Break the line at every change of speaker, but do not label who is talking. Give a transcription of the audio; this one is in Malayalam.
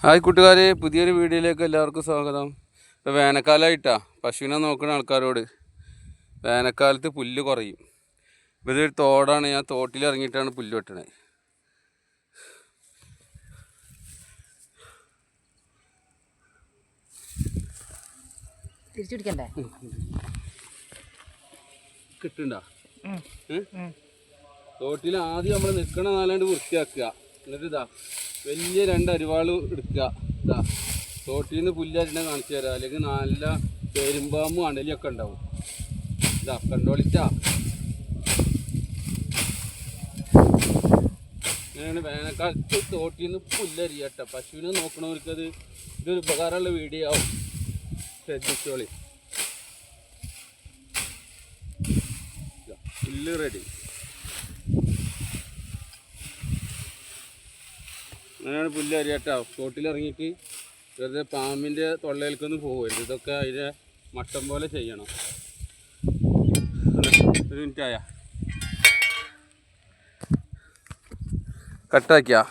ഹായ് കൂട്ടുകാരെ, പുതിയൊരു വീഡിയോയിലേക്ക് എല്ലാവർക്കും സ്വാഗതം. ഇപ്പോൾ വേനൽക്കാലമായിട്ടാ പശുവിനെ നോക്കുന്ന ആൾക്കാരോട് വേനൽക്കാലത്ത് പുല്ല് കുറയും. ഇപ്പോൾ ഇതൊരു തോടാണ്, ഞാൻ തോട്ടിലിറങ്ങിയിട്ടാണ് പുല്ല് വെട്ടണത്.
തിരിച്ചുപിടിക്കണ്ടേ?
കിട്ടണ്ട. തോട്ടിൽ ആദ്യം നമ്മൾ നിൽക്കണ നാലാണ്ട് വൃത്തിയാക്കുക. എന്നിട്ട് ഇതാ വലിയ 2 അരിവാൾ എടുക്കുക. ഇതാ തോട്ടിൽ നിന്ന് പുല്ലരിനെ കാണിച്ചു തരാം. അല്ലെങ്കിൽ നല്ല പെരുമ്പാമ്പും അണലിയൊക്കെ ഉണ്ടാവും. ഇതാ കണ്ടോളിച്ചാ. അങ്ങനെയാണ് വേനൽക്കാലത്ത് തോട്ടിൽ നിന്ന് പുല്ലരിയട്ടെ. പശുവിനെ നോക്കണവർക്ക് ഇതൊരു ഉപകാരമുള്ള വീഡിയോ ആവും. ശ്രദ്ധിച്ചോളി. പുല്ല് റെഡി. അങ്ങനെയാണ് പുല്ല് അരിയട്ടോ. തോട്ടിലിറങ്ങിയിട്ട് വെറുതെ പാമ്പിൻ്റെ തൊള്ളയിലേക്കൊന്നും പോകരുത്. ഇതൊക്കെ അതിൻ്റെ മട്ടം പോലെ ചെയ്യണം. ഒരു മിനിറ്റായ കട്ടാക്കിയാ